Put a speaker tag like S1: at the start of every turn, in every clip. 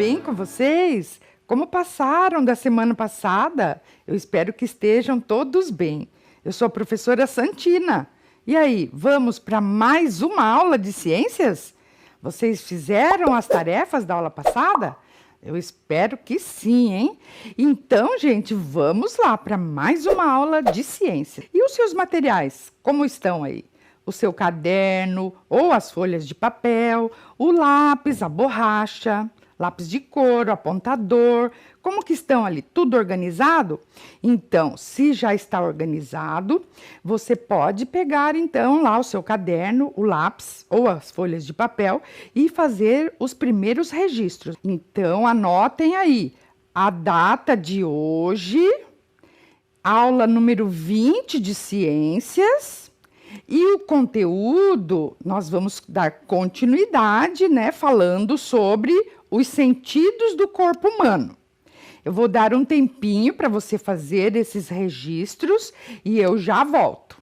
S1: bem com vocês? Como passaram da semana passada? Eu espero que estejam todos bem. Eu sou a professora Santina. E aí, vamos para mais uma aula de ciências? Vocês fizeram as tarefas da aula passada? Eu espero que sim, hein? Então, gente, vamos lá para mais uma aula de ciência. E os seus materiais, como estão aí? O seu caderno ou as folhas de papel, o lápis, a borracha, lápis de cor, o apontador, como que estão ali? Tudo organizado? Então, se já está organizado, você pode pegar então lá o seu caderno, o lápis ou as folhas de papel e fazer os primeiros registros. Então, anotem aí a data de hoje, aula número 20 de ciências. E o conteúdo, nós vamos dar continuidade, né, falando sobre os sentidos do corpo humano. Eu vou dar um tempinho para você fazer esses registros e eu já volto.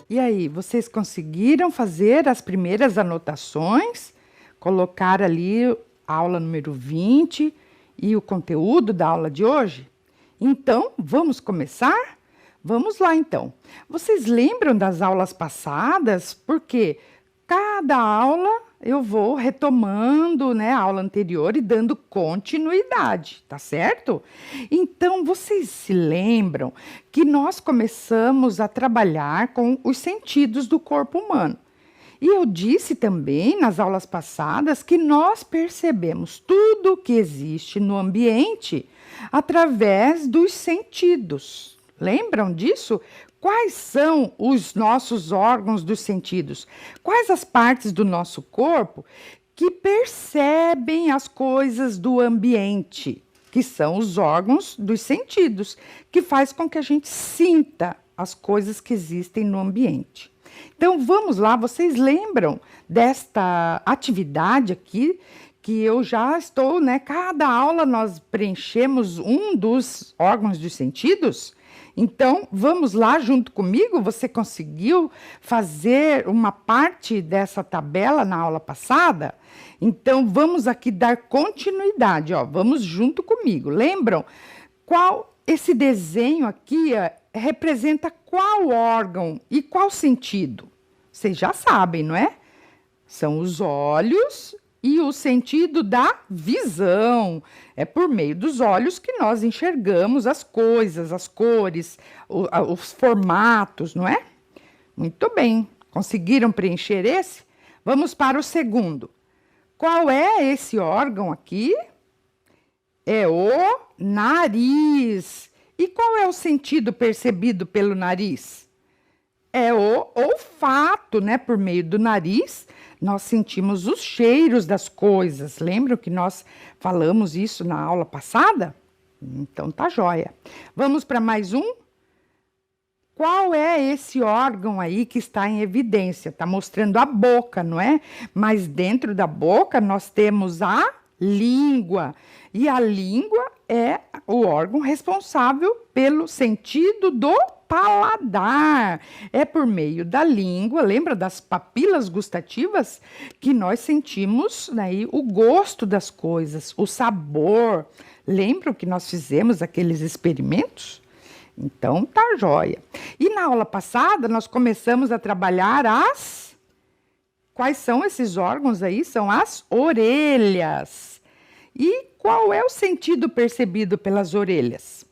S1: E aí, vocês conseguiram fazer as primeiras anotações? Colocar ali a aula número 20 e o conteúdo da aula de hoje? Então, vamos começar? Vamos lá, então. Vocês lembram das aulas passadas? Porque cada aula eu vou retomando, né, a aula anterior e dando continuidade, tá certo? Então, vocês se lembram que nós começamos a trabalhar com os sentidos do corpo humano. E eu disse também nas aulas passadas que nós percebemos tudo o que existe no ambiente através dos sentidos. Lembram disso? Quais são os nossos órgãos dos sentidos? Quais as partes do nosso corpo que percebem as coisas do ambiente? Que são os órgãos dos sentidos, que faz com que a gente sinta as coisas que existem no ambiente. Então, vamos lá, vocês lembram desta atividade aqui, que eu já estou, né? Cada aula nós preenchemos um dos órgãos dos sentidos. Então, vamos lá junto comigo? Você conseguiu fazer uma parte dessa tabela na aula passada? Então, vamos aqui dar continuidade, ó. Vamos junto comigo. Lembram? Qual esse desenho aqui representa qual órgão e qual sentido? Vocês já sabem, não é? São os olhos e o sentido da visão. É por meio dos olhos que nós enxergamos as coisas, as cores, os formatos, não é? Muito bem. Conseguiram preencher esse? Vamos para o segundo. Qual é esse órgão aqui? É o nariz. E qual é o sentido percebido pelo nariz? É o olfato, né? Por meio do nariz, nós sentimos os cheiros das coisas. Lembram que nós falamos isso na aula passada? Então tá joia. Vamos para mais um? Qual é esse órgão aí que está em evidência? Está mostrando a boca, não é? Mas dentro da boca nós temos a língua. E a língua é o órgão responsável pelo sentido do paladar. É por meio da língua, lembra das papilas gustativas, que nós sentimos, né, o gosto das coisas, o sabor. Lembram que nós fizemos aqueles experimentos? Então, tá joia. E na aula passada, nós começamos a trabalhar as... Quais são esses órgãos aí? São as orelhas. E qual é o sentido percebido pelas orelhas?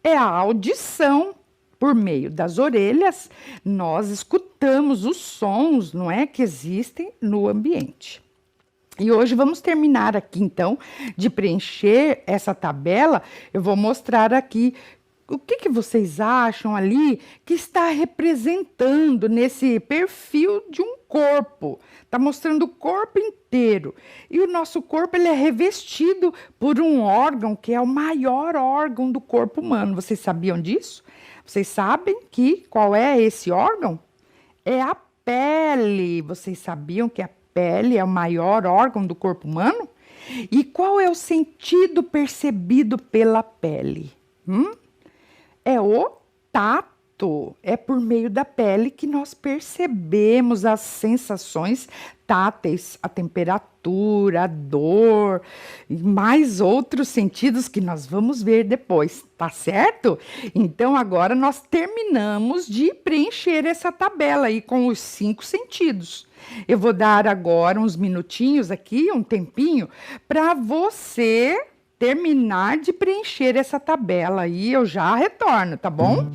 S1: É a audição. Por meio das orelhas, nós escutamos os sons, não é, que existem no ambiente. E hoje vamos terminar aqui, então, de preencher essa tabela. Eu vou mostrar aqui o que vocês acham ali que está representando nesse perfil de um corpo. Está mostrando o corpo inteiro. E o nosso corpo ele é revestido por um órgão que é o maior órgão do corpo humano. Vocês sabiam disso? Vocês sabem qual é esse órgão? É a pele. Vocês sabiam que a pele é o maior órgão do corpo humano? E qual é o sentido percebido pela pele? É o tato. É por meio da pele que nós percebemos as sensações táteis, a temperatura, a dor, e mais outros sentidos que nós vamos ver depois, tá certo? Então, agora nós terminamos de preencher essa tabela aí com os 5 sentidos. Eu vou dar agora uns minutinhos aqui, um tempinho, para você terminar de preencher essa tabela aí, eu já retorno, tá bom?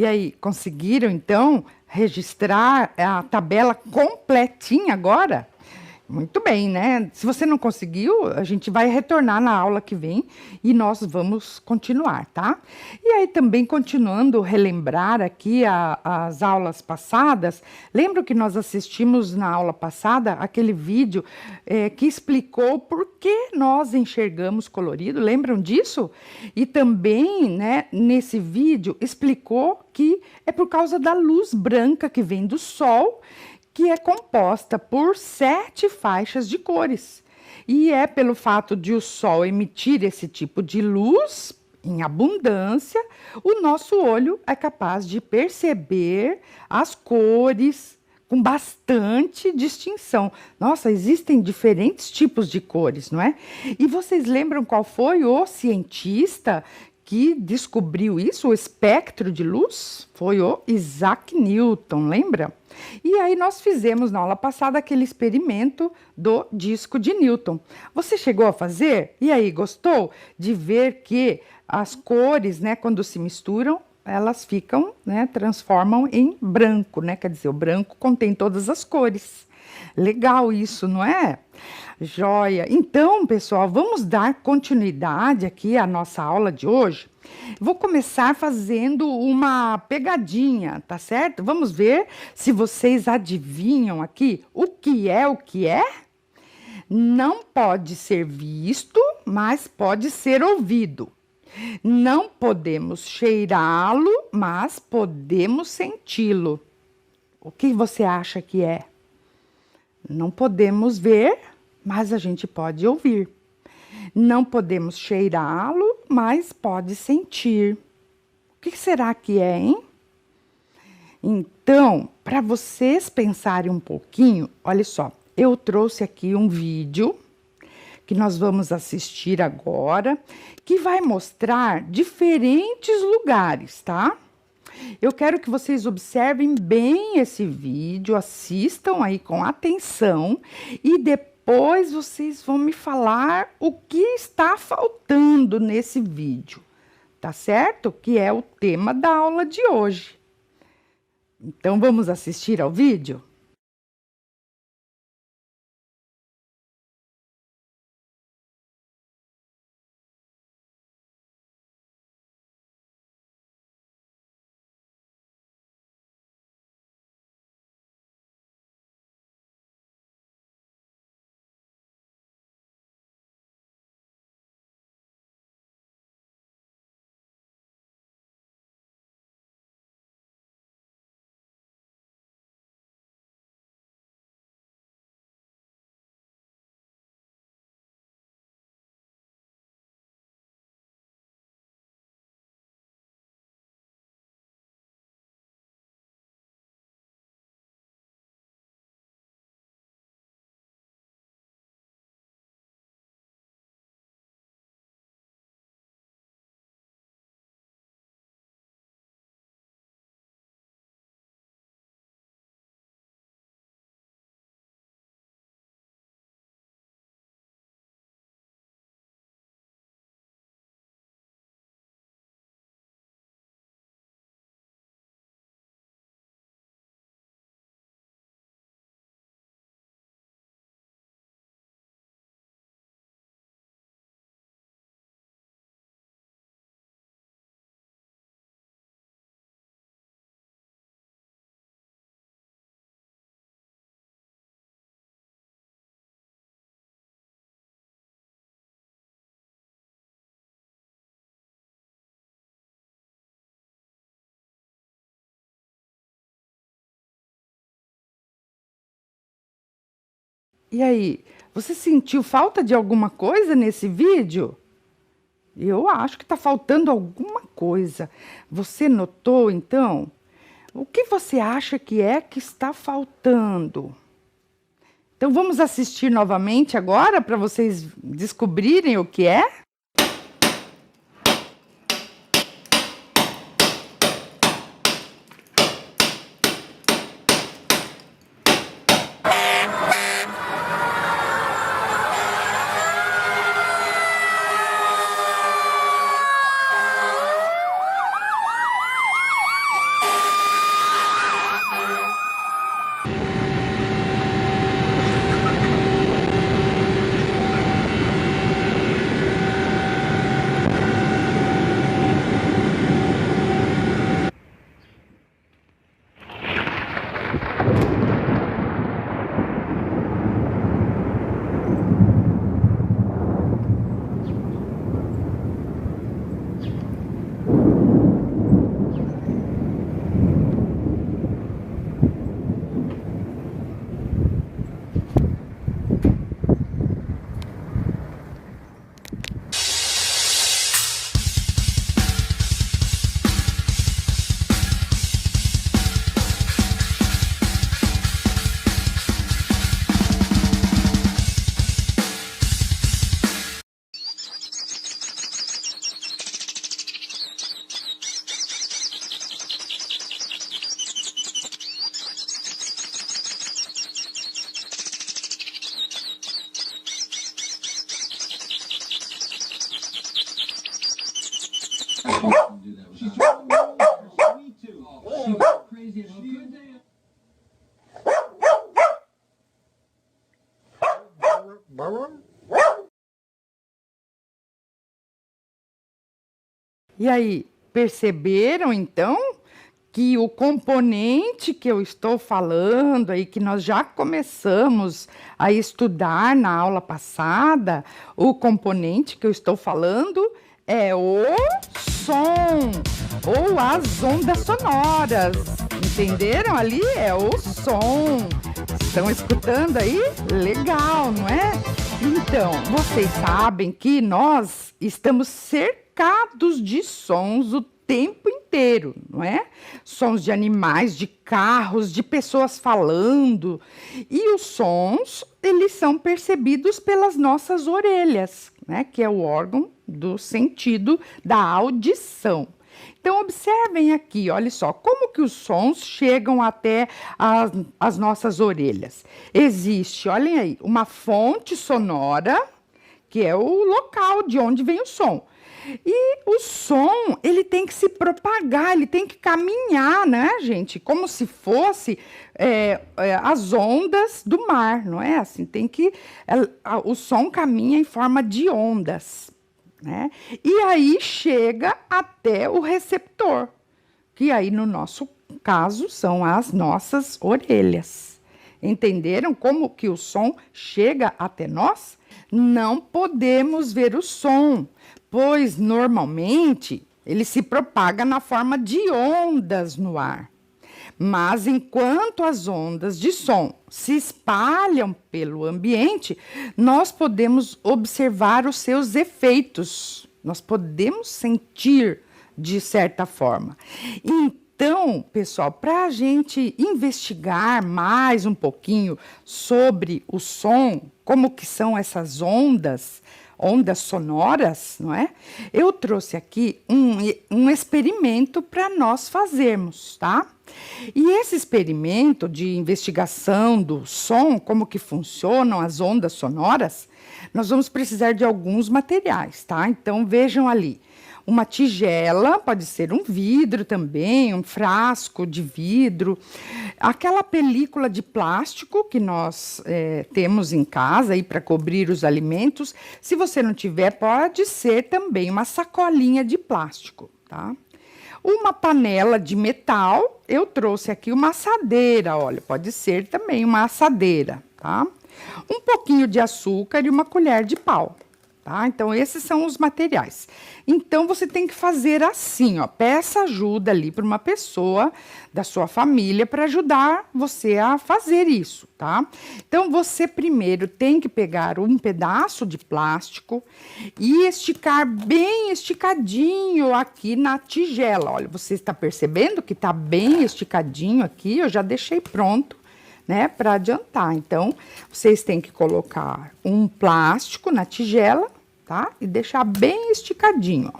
S1: E aí, conseguiram então registrar a tabela completinha agora? Muito bem, né? Se você não conseguiu, a gente vai retornar na aula que vem e nós vamos continuar, tá? E aí também continuando relembrar aqui as aulas passadas, lembra que nós assistimos na aula passada aquele vídeo que explicou por que nós enxergamos colorido, lembram disso? E também, né, nesse vídeo explicou que é por causa da luz branca que vem do sol, que é composta por 7 faixas de cores. E é pelo fato de o Sol emitir esse tipo de luz em abundância, o nosso olho é capaz de perceber as cores com bastante distinção. Nossa, existem diferentes tipos de cores, não é? E vocês lembram qual foi o cientista que descobriu isso, o espectro de luz? Foi o Isaac Newton, lembra? E aí nós fizemos na aula passada aquele experimento do disco de Newton. Você chegou a fazer? E aí, gostou de ver que as cores, né, quando se misturam, elas ficam, né, transformam em branco, né? Quer dizer, o branco contém todas as cores. Legal isso, não é? Joia. Então, pessoal, vamos dar continuidade aqui à nossa aula de hoje. Vou começar fazendo uma pegadinha, tá certo? Vamos ver se vocês adivinham aqui o que é o que é? Não pode ser visto, mas pode ser ouvido. Não podemos cheirá-lo, mas podemos senti-lo. O que você acha que é? Não podemos ver, mas a gente pode ouvir. Não podemos cheirá-lo, mas pode sentir. O que será que é, hein? Então, para vocês pensarem um pouquinho, olha só, eu trouxe aqui um vídeo que nós vamos assistir agora, que vai mostrar diferentes lugares, tá? Eu quero que vocês observem bem esse vídeo, assistam aí com atenção e depois vocês vão me falar o que está faltando nesse vídeo, tá certo? Que é o tema da aula de hoje. Então, vamos assistir ao vídeo? E aí, você sentiu falta de alguma coisa nesse vídeo? Eu acho que está faltando alguma coisa. Você notou, então? O que você acha que está faltando? Então, vamos assistir novamente agora para vocês descobrirem o que é? E aí, perceberam então que o componente que eu estou falando aí, que nós já começamos a estudar na aula passada, o componente que eu estou falando é o som ou as ondas sonoras. Entenderam ali? É o som. Estão escutando aí? Legal, não é? Então, vocês sabem que nós estamos cercados de sons o tempo inteiro, não é? Sons de animais, de carros, de pessoas falando. E os sons, eles são percebidos pelas nossas orelhas, né? Que é o órgão do sentido da audição. Então, observem aqui, olha só, como que os sons chegam até as nossas orelhas. Existe, olhem aí, uma fonte sonora, que é o local de onde vem o som. E o som, ele tem que se propagar, ele tem que caminhar, né, gente? Como se fosse as ondas do mar, não é? Assim, o som caminha em forma de ondas, né? E aí chega até o receptor, que aí no nosso caso são as nossas orelhas. Entenderam como que o som chega até nós? Não podemos ver o som, pois normalmente ele se propaga na forma de ondas no ar. Mas enquanto as ondas de som se espalham pelo ambiente, nós podemos observar os seus efeitos, nós podemos sentir de certa forma. Então, pessoal, para a gente investigar mais um pouquinho sobre o som, como que são essas ondas sonoras, não é? Eu trouxe aqui um experimento para nós fazermos, tá? E esse experimento de investigação do som, como que funcionam as ondas sonoras, nós vamos precisar de alguns materiais, tá? Então, vejam ali. Uma tigela, pode ser um vidro também, um frasco de vidro, aquela película de plástico que nós temos em casa para cobrir os alimentos. Se você não tiver, pode ser também uma sacolinha de plástico, tá? Uma panela de metal, eu trouxe aqui uma assadeira, olha, pode ser também uma assadeira, tá? Um pouquinho de açúcar e uma colher de pau. Tá? Então, esses são os materiais. Então, você tem que fazer assim, ó, peça ajuda ali para uma pessoa da sua família para ajudar você a fazer isso, tá? Então, você primeiro tem que pegar um pedaço de plástico e esticar bem esticadinho aqui na tigela. Olha, você está percebendo que está bem esticadinho aqui? Eu já deixei pronto, né, para adiantar. Então, vocês têm que colocar um plástico na tigela, tá? E deixar bem esticadinho, ó.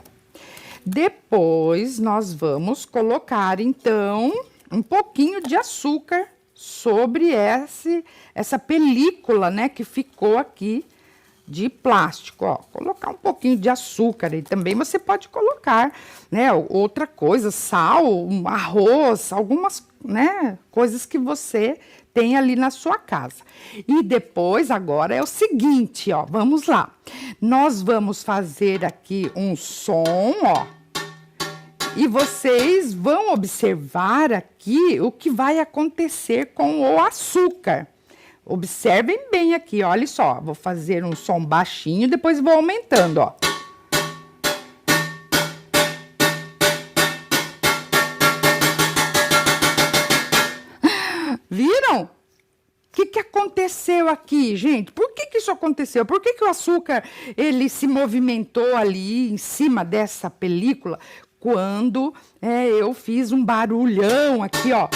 S1: Depois, nós vamos colocar, então, um pouquinho de açúcar sobre essa película, né, que ficou aqui de plástico, ó. Colocar um pouquinho de açúcar e também você pode colocar, né, outra coisa, sal, arroz, algumas, né, coisas que você tem ali na sua casa. E depois, agora é o seguinte, ó, vamos lá. Nós vamos fazer aqui um som, ó. E vocês vão observar aqui o que vai acontecer com o açúcar. Observem bem aqui, olha só. Vou fazer um som baixinho, depois vou aumentando, ó. Viram? O que aconteceu aqui, gente? Por que isso aconteceu? Por que o açúcar ele se movimentou ali em cima dessa película quando eu fiz um barulhão aqui, ó?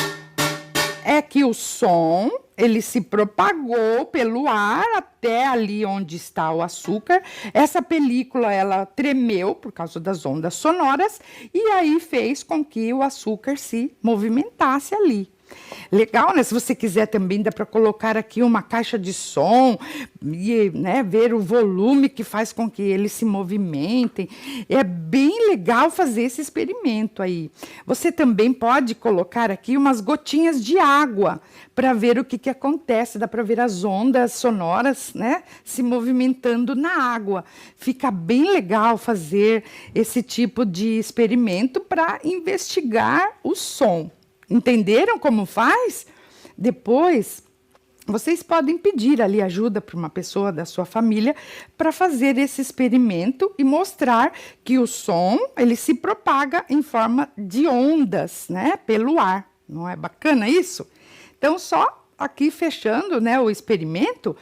S1: É que o som ele se propagou pelo ar até ali onde está o açúcar. Essa película ela tremeu por causa das ondas sonoras e aí fez com que o açúcar se movimentasse ali. Legal, né? Se você quiser também, dá para colocar aqui uma caixa de som e, né, ver o volume que faz com que eles se movimentem. É bem legal fazer esse experimento aí. Você também pode colocar aqui umas gotinhas de água para ver o que, que acontece. Dá para ver as ondas sonoras, né, se movimentando na água. Fica bem legal fazer esse tipo de experimento para investigar o som. Entenderam como faz? Depois, vocês podem pedir ali ajuda para uma pessoa da sua família para fazer esse experimento e mostrar que o som ele se propaga em forma de ondas, né, pelo ar. Não é bacana isso? Então, só aqui fechando, né, o experimento,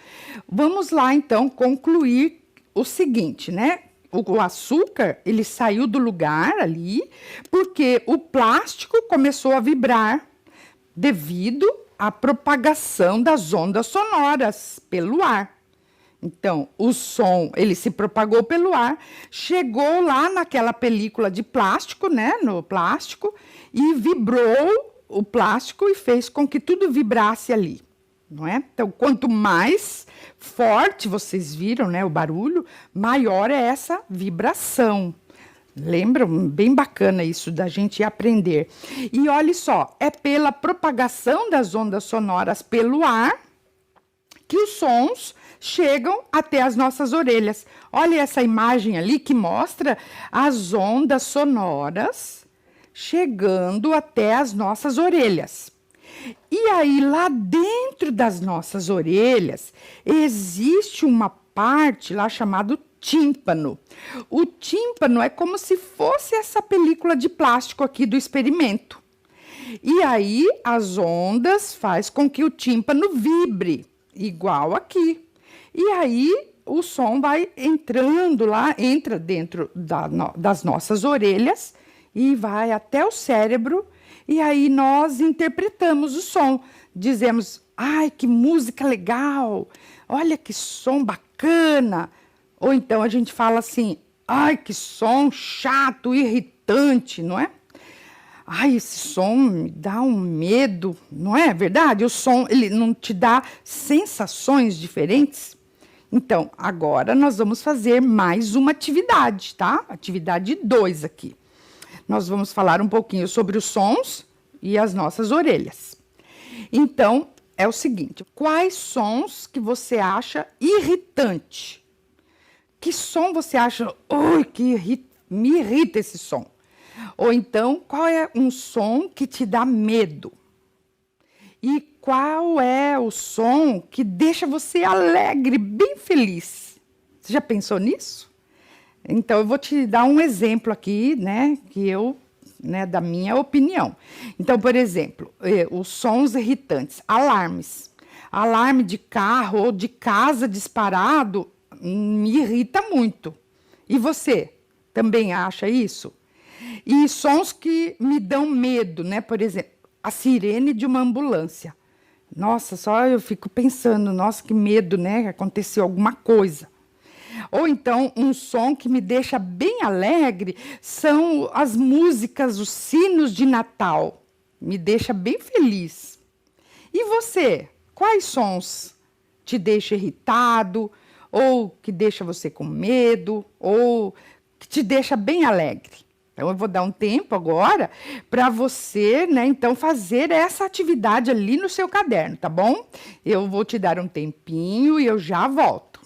S1: vamos lá então concluir o seguinte, né? O açúcar, ele saiu do lugar ali, porque o plástico começou a vibrar devido à propagação das ondas sonoras pelo ar. Então, o som, ele se propagou pelo ar, chegou lá naquela película de plástico, né, no plástico, e vibrou o plástico e fez com que tudo vibrasse ali. Não é? Então, quanto mais forte vocês viram, né, o barulho, maior é essa vibração. Lembram? Bem bacana isso da gente aprender. E olha só, é pela propagação das ondas sonoras pelo ar que os sons chegam até as nossas orelhas. Olha essa imagem ali que mostra as ondas sonoras chegando até as nossas orelhas. E aí, lá dentro das nossas orelhas, existe uma parte lá chamada tímpano. O tímpano é como se fosse essa película de plástico aqui do experimento. E aí, as ondas faz com que o tímpano vibre, igual aqui. E aí, o som vai entrando lá, entra dentro das nossas orelhas e vai até o cérebro. E aí nós interpretamos o som, dizemos, ai, que música legal, olha que som bacana. Ou então a gente fala assim, ai, que som chato, irritante, não é? Ai, esse som me dá um medo, não é verdade? O som, ele não te dá sensações diferentes? Então, agora nós vamos fazer mais uma atividade, tá? Atividade 2 aqui. Nós vamos falar um pouquinho sobre os sons e as nossas orelhas. Então, é o seguinte, quais sons que você acha irritante? Que som você acha, ui, me irrita esse som? Ou então, qual é um som que te dá medo? E qual é o som que deixa você alegre, bem feliz? Você já pensou nisso? Então, eu vou te dar um exemplo aqui, né, da minha opinião. Então, por exemplo, os sons irritantes, alarmes. Alarme de carro ou de casa disparado me irrita muito. E você também acha isso? E sons que me dão medo, né, por exemplo, a sirene de uma ambulância. Nossa, só eu fico pensando, nossa, que medo, né, aconteceu alguma coisa. Ou então, um som que me deixa bem alegre são as músicas, os sinos de Natal. Me deixa bem feliz. E você? Quais sons te deixam irritado? Ou que deixa você com medo? Ou que te deixa bem alegre? Então, eu vou dar um tempo agora para você, né, então, fazer essa atividade ali no seu caderno, tá bom? Eu vou te dar um tempinho e eu já volto.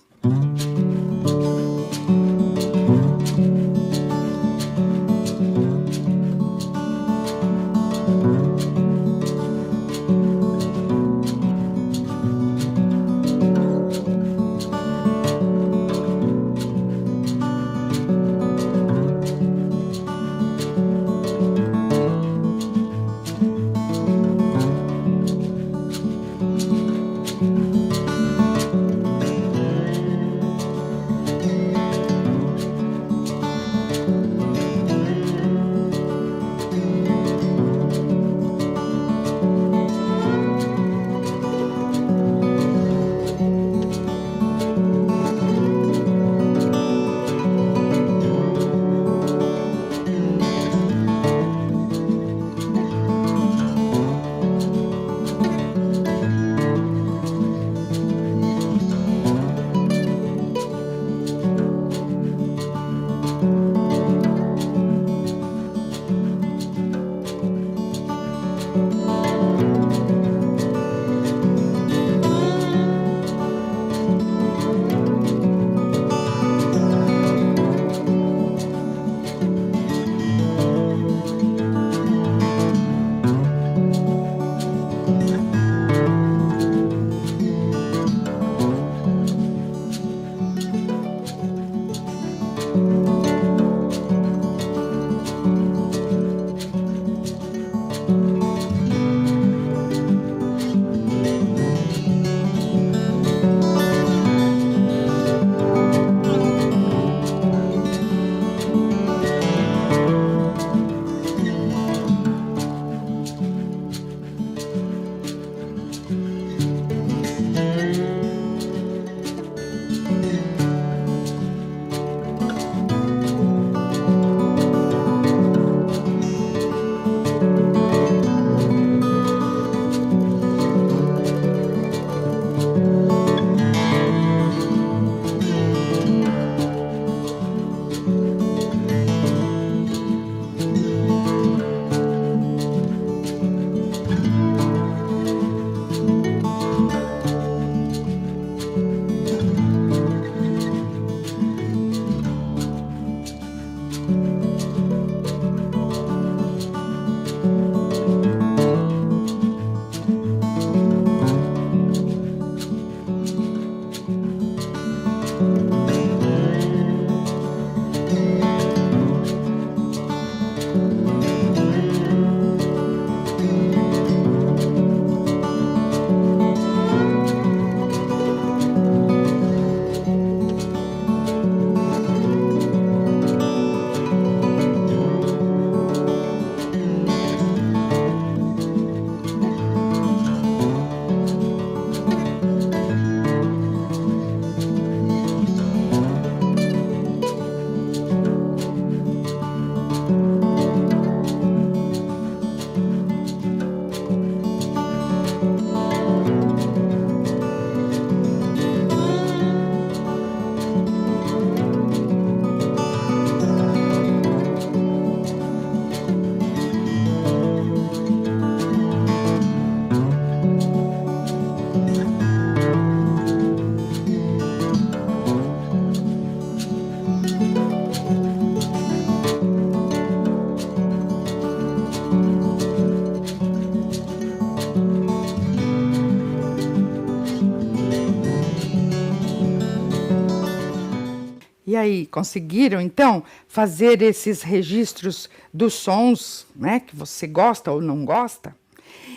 S1: aí, conseguiram então fazer esses registros dos sons, né, que você gosta ou não gosta?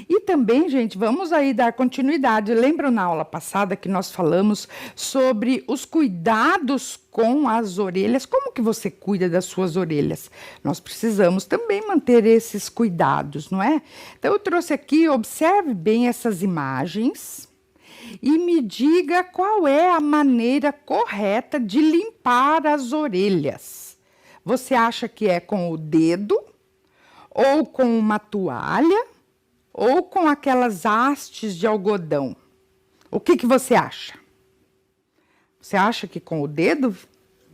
S1: E também, gente, vamos aí dar continuidade. Lembram na aula passada que nós falamos sobre os cuidados com as orelhas? Como que você cuida das suas orelhas? Nós precisamos também manter esses cuidados, não é? Então, eu trouxe aqui, observe bem essas imagens e me diga qual é a maneira correta de limpar as orelhas. Você acha que é com o dedo, ou com uma toalha, ou com aquelas hastes de algodão? O que você acha? Você acha que com o dedo?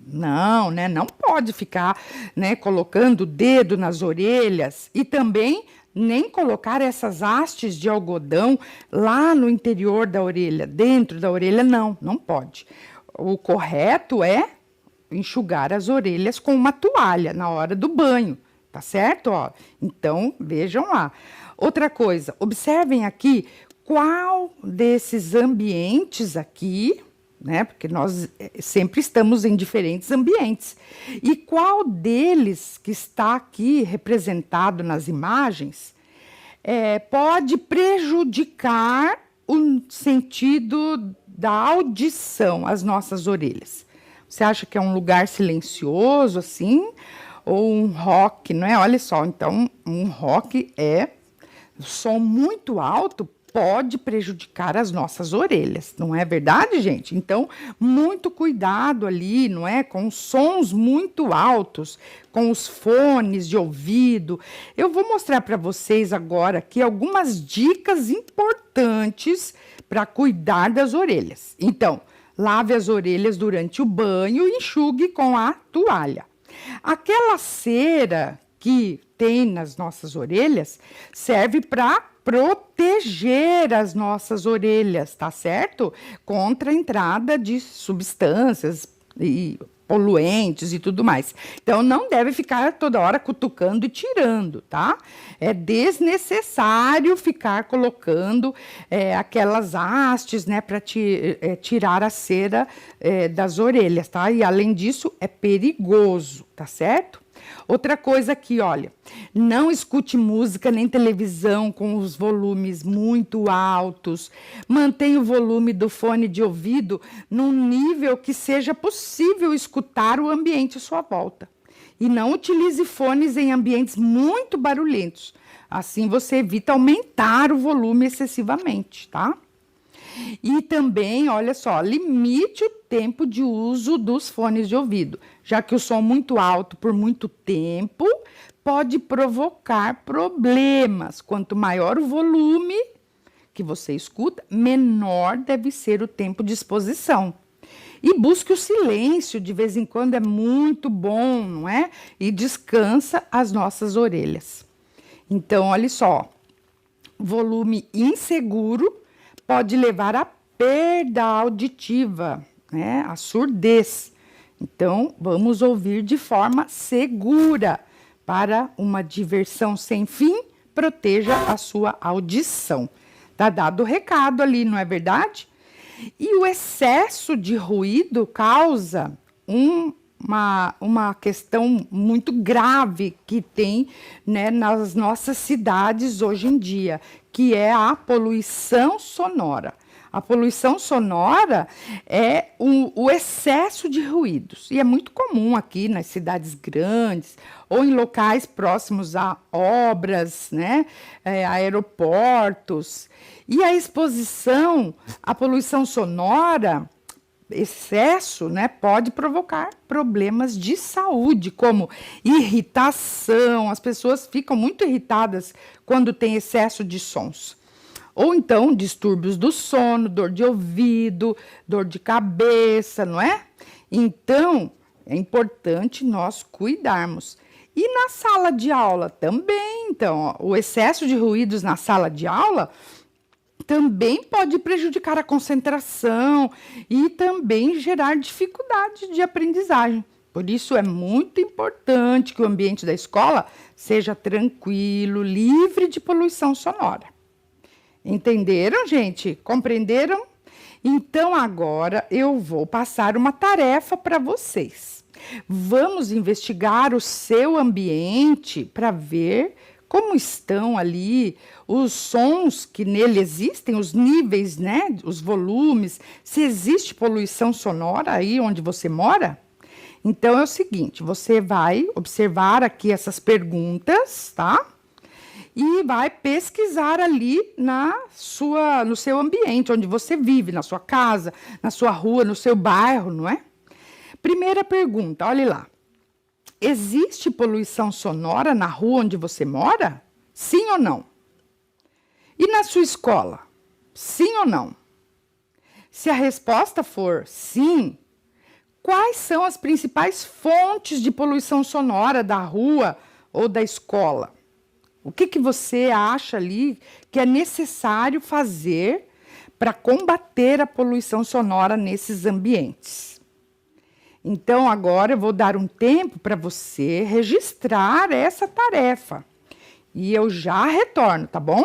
S1: Não, né? Não pode ficar, né, colocando o dedo nas orelhas e também nem colocar essas hastes de algodão lá no interior da orelha, dentro da orelha, não, não pode. O correto é enxugar as orelhas com uma toalha na hora do banho, tá certo? Ó, então, vejam lá. Outra coisa, observem aqui qual desses ambientes aqui, né? Porque nós sempre estamos em diferentes ambientes. E qual deles que está aqui representado nas imagens pode prejudicar o sentido da audição, as nossas orelhas? Você acha que é um lugar silencioso, assim? Ou um rock, não é? Olha só, então, um rock som muito alto pode prejudicar as nossas orelhas, não é verdade, gente? Então, muito cuidado ali, não é? Com sons muito altos, com os fones de ouvido. Eu vou mostrar para vocês agora aqui algumas dicas importantes para cuidar das orelhas. Então, lave as orelhas durante o banho e enxugue com a toalha. Aquela cera que tem nas nossas orelhas serve para proteger as nossas orelhas, tá certo? Contra a entrada de substâncias e poluentes e tudo mais. Então, não deve ficar toda hora cutucando e tirando, tá? É desnecessário ficar colocando aquelas hastes, né, para tirar a cera das orelhas, tá? E, além disso, é perigoso, tá certo? Outra coisa aqui, olha, não escute música nem televisão com os volumes muito altos. Mantenha o volume do fone de ouvido num nível que seja possível escutar o ambiente à sua volta. E não utilize fones em ambientes muito barulhentos. Assim você evita aumentar o volume excessivamente, tá? E também, olha só, limite o tempo de uso dos fones de ouvido, já que o som muito alto por muito tempo pode provocar problemas. Quanto maior o volume que você escuta, menor deve ser o tempo de exposição. E busque o silêncio, de vez em quando é muito bom, não é? E descansa as nossas orelhas. Então, olha só, volume inseguro pode levar à perda auditiva, né? A surdez. Então, vamos ouvir de forma segura. Para uma diversão sem fim, proteja a sua audição. Tá dado o recado ali, não é verdade? E o excesso de ruído causa uma questão muito grave que tem, né, nas nossas cidades hoje em dia, que é a poluição sonora. A poluição sonora é o excesso de ruídos. E é muito comum aqui nas cidades grandes ou em locais próximos a obras, né, aeroportos. E a exposição à poluição sonora, excesso, né, pode provocar problemas de saúde, como irritação. As pessoas ficam muito irritadas quando tem excesso de sons. Ou então, distúrbios do sono, dor de ouvido, dor de cabeça, não é? Então, é importante nós cuidarmos. E na sala de aula também, então, ó, o excesso de ruídos na sala de aula também pode prejudicar a concentração e também gerar dificuldade de aprendizagem. Por isso, é muito importante que o ambiente da escola seja tranquilo, livre de poluição sonora. Entenderam, gente? Compreenderam? Então, agora eu vou passar uma tarefa para vocês. Vamos investigar o seu ambiente para ver como estão ali os sons que nele existem, os níveis, né? Os volumes, se existe poluição sonora aí onde você mora. Então, é o seguinte, você vai observar aqui essas perguntas, tá? E vai pesquisar ali no seu ambiente, onde você vive, na sua casa, na sua rua, no seu bairro, não é? Primeira pergunta, olhe lá. Existe poluição sonora na rua onde você mora? Sim ou não? E na sua escola? Sim ou não? Se a resposta for sim, quais são as principais fontes de poluição sonora da rua ou da escola? O que você acha ali que é necessário fazer para combater a poluição sonora nesses ambientes? Então, agora eu vou dar um tempo para você registrar essa tarefa. E eu já retorno, tá bom?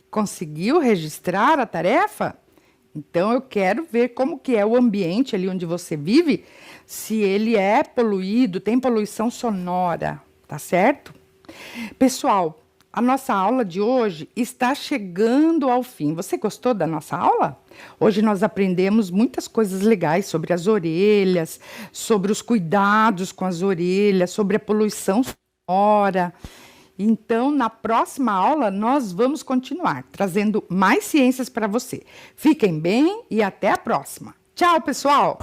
S1: Conseguiu registrar a tarefa? Então, eu quero ver como que é o ambiente ali onde você vive, se ele é poluído, tem poluição sonora, tá certo? Pessoal, a nossa aula de hoje está chegando ao fim. Você gostou da nossa aula? Hoje nós aprendemos muitas coisas legais sobre as orelhas, sobre os cuidados com as orelhas, sobre a poluição sonora. Então, na próxima aula, nós vamos continuar trazendo mais ciências para você. Fiquem bem e até a próxima. Tchau, pessoal!